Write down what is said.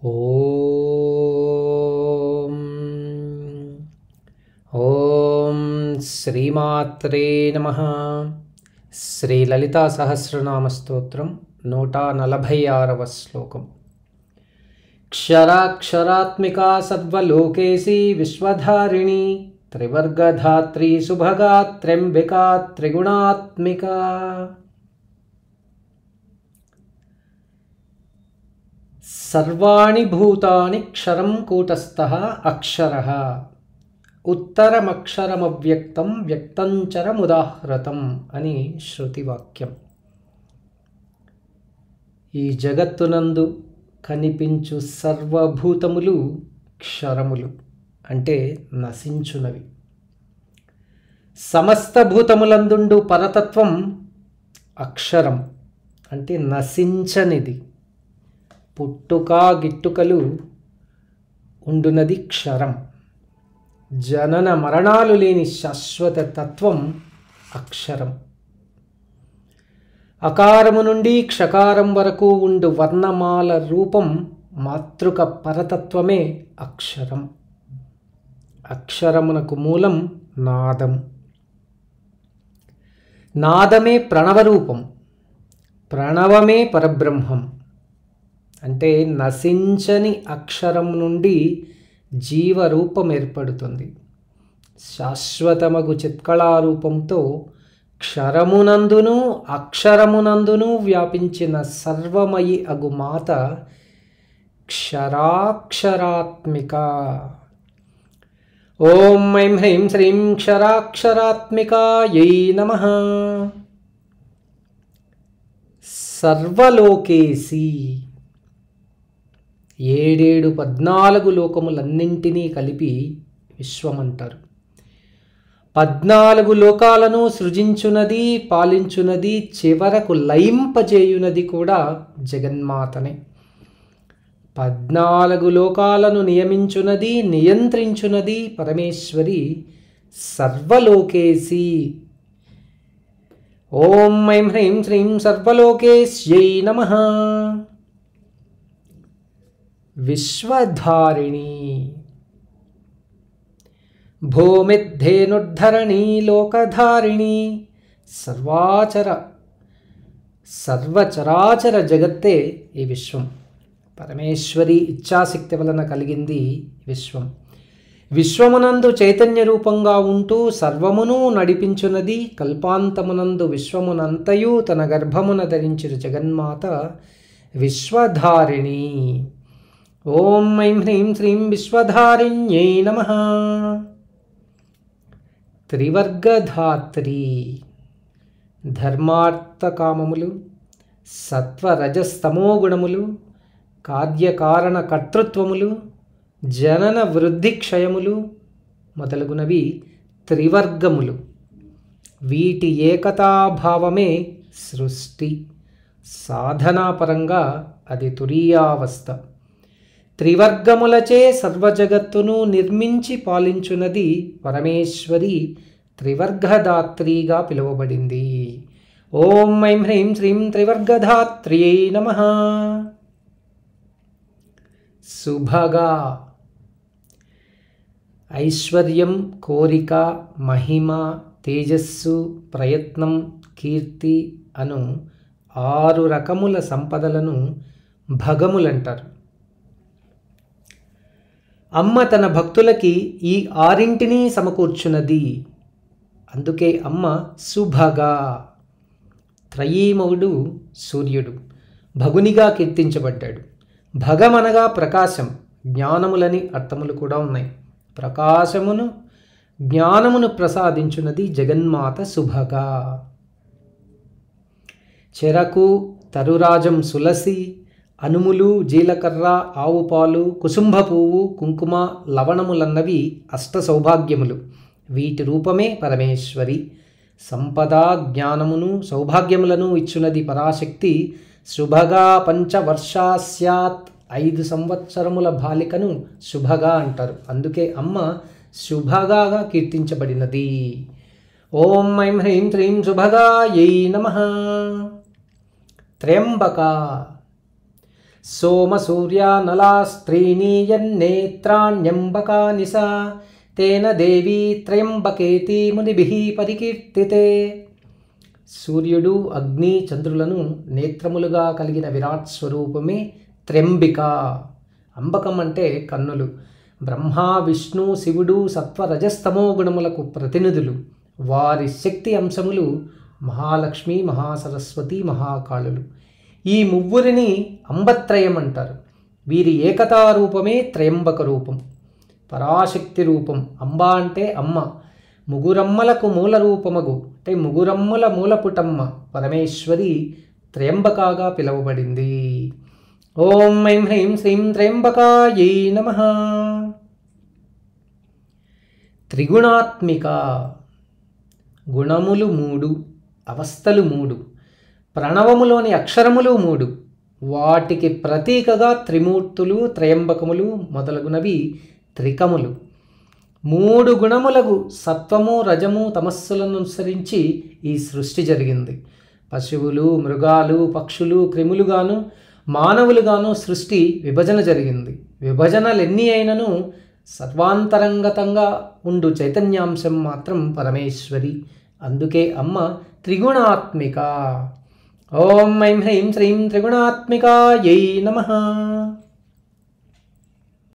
ఓం ఓం శ్రీమాత్రే నమః. శ్రీ లలితా సహస్రనామ స్తోత్రం 146వ శ్లోకం. క్షరాక్షరాత్మికా సర్వలోకేసి విశ్వధారిణి త్రివర్గధాత్రీ సుభగా త్ర్యంబికా త్రిగుణాత్మికా. సర్వాణి భూతాని క్షరం కూటస్థః అక్షరః ఉత్తరమక్షరమవ్యక్తం వ్యక్తంచరముదాహృతం అని శృతివాక్యం. ఈ జగత్తునందు కనిపించు సర్వభూతములు క్షరములు అంటే నశించునవి. సమస్త భూతములందుండు పరతత్వం అక్షరం అంటే నశించనిది. పుట్టుక గిట్టుకలు ఉండునది క్షరం. జనన మరణాలు లేని శాశ్వత తత్వం అక్షరం. అకారము నుండి క్షకారం వరకు ఉండు వర్ణమాల రూపం మాతృక పరతత్వమే అక్షరం. అక్షరమునకు మూలం నాదం. నాదమే ప్రణవరూపం. ప్రణవమే పరబ్రహ్మం. అంటే నశించని అక్షరం నుండి జీవరూపం ఏర్పడుతుంది. శాశ్వతమగు చిత్కళారూపంతో క్షరమునందును అక్షరమునందును వ్యాపించిన సర్వమయి అగు మాత క్షరాక్షరాత్మిక. ఓం ఐం హ్రీం శ్రీం క్షరాక్షరాత్మికాయై నమః. సర్వలోకేసి 14 లోకములన్నింటినీ కలిపి విశ్వమంటారు. 14 లోకాలను సృజించునది, పాలించునది, చివరకు లయింపజేయునది కూడా జగన్మాతనే. 14 లోకాలను నియమించునది, నియంత్రించునది పరమేశ్వరి సర్వలోకేసి. ఓం ఐం హ్రీం శ్రీం సర్వలోకేశ్యై నమః. విశ్వధారిణి భూమిద్ధేనుద్ధరణి లోకధారిణి. సర్వచరాచర జగత్తే ఈ విశ్వం. పరమేశ్వరి ఇచ్ఛాశక్తి వలన కలిగింది విశ్వం. విశ్వమునందు చైతన్య రూపంగా ఉంటూ సర్వమును నడిపించున్నది. కల్పాంతమునందు విశ్వమునంతయు తన గర్భమున ధరించిన జగన్మాత విశ్వధారిణి. ఓం ఐం హ్రీం శ్రీం విశ్వధారిణ్యై నమః. త్రివర్గధాత్రి ధర్మార్థ కామములు, సత్వరజస్తమో గుణములు, కార్యకారణ కర్తృత్వములు, జనన వృద్ధి క్షయములు మొదలగునవి త్రివర్గములు. వీటి ఏకతాభావమే సృష్టి. సాధనాపరంగా అది తురీయావస్థ. త్రివర్గములచే సర్వజగత్తును నిర్మించి పాలించునది పరమేశ్వరి త్రివర్గధాత్రిగా పిలువబడింది. ఓం ఐం హ్రీం శ్రీం త్రివర్గధాత్ర్యై నమః. సుభగా ఐశ్వర్యం, కోరిక, మహిమ, తేజస్సు, ప్రయత్నం, కీర్తి అను 6 రకముల సంపదలను భగములంటారు. అమ్మ తన భక్తులకి ఈ 6ంటిని సమకూర్చున్నది. అందుకే అమ్మ సుభగా. త్రయీమవుడు సూర్యుడు భగునిగా కీర్తించబడ్డాడు. భగమనగా ప్రకాశం, జ్ఞానములని అర్థములు కూడా ఉన్నాయి. ప్రకాశమును జ్ఞానమును ప్రసాదించున్నది జగన్మాత సుభగా. చెరకు, తరురాజం, సులసి, అనుములు, జీలకర్ర, ఆవుపాలు, కుసుంభ పువ్వు, కుంకుమ, లవణములన్నవి అష్ట సౌభాగ్యములు. వీటి రూపమే పరమేశ్వరి. సంపద, జ్ఞానమును, సౌభాగ్యములను ఇచ్చున్నది పరాశక్తి. శుభగా పంచవర్షా స్యాత్. 5 సంవత్సరముల బాలికను శుభగా అంటారు. అందుకే అమ్మ శుభగాగా కీర్తించబడినది. ఓం ఐం హ్రీం శ్రీం శుభగాయై నమః. త్ర్యంబక సోమసూర్యానలాస్త్రీణి యన్నేత్రాణ్యంబకాని సా తేన దేవీ త్రయంబకేతి మునిభిః పరికీర్తితే. సూర్యుడు, అగ్ని, చంద్రులను నేత్రములుగా కలిగిన విరాట్ స్వరూపమే త్ర్యంబిక. అంబకం అంటే కన్నులు. బ్రహ్మ, విష్ణు, శివుడు సత్వరజస్తమో గుణములకు ప్రతినిధులు. వారి శక్తి అంశములు మహాలక్ష్మి, మహాసరస్వతి, మహాకాళులు. ఈ ముగ్గురిని అంబత్రయం అంటారు. వీరి ఏకతారూపమే త్రయంబక రూపం, పరాశక్తి రూపం. అంబ అంటే అమ్మ, ముగురమ్మలకు మూల రూపమగు అంటే ముగురమ్మల మూలపుటమ్మ పరమేశ్వరి త్రయంబకాగా పిలువబడింది. ఓం ఐం హ్రీం శ్రీం త్రయంబకాయై నమః. త్రిగుణాత్మిక. గుణములు 3, అవస్థలు 3, ప్రణవములోని అక్షరములు 3. వాటికి ప్రతీకగా త్రిమూర్తులు, త్రయంబకములు మొదలగునవి త్రికములు. 3 గుణములకు సత్వము, రజము, తమస్సులను అనుసరించి ఈ సృష్టి జరిగింది. పశువులు, మృగాలు, పక్షులు, క్రిములుగాను మానవులుగాను సృష్టి విభజన జరిగింది. విభజనలెన్ని అయినను సర్వాంతరంగతంగా ఉండు చైతన్యాంశం మాత్రం పరమేశ్వరి. అందుకే అమ్మ త్రిగుణాత్మిక. ఓం ఐం హ్రీం శ్రీం త్రిగుణాత్మికాయై నమః.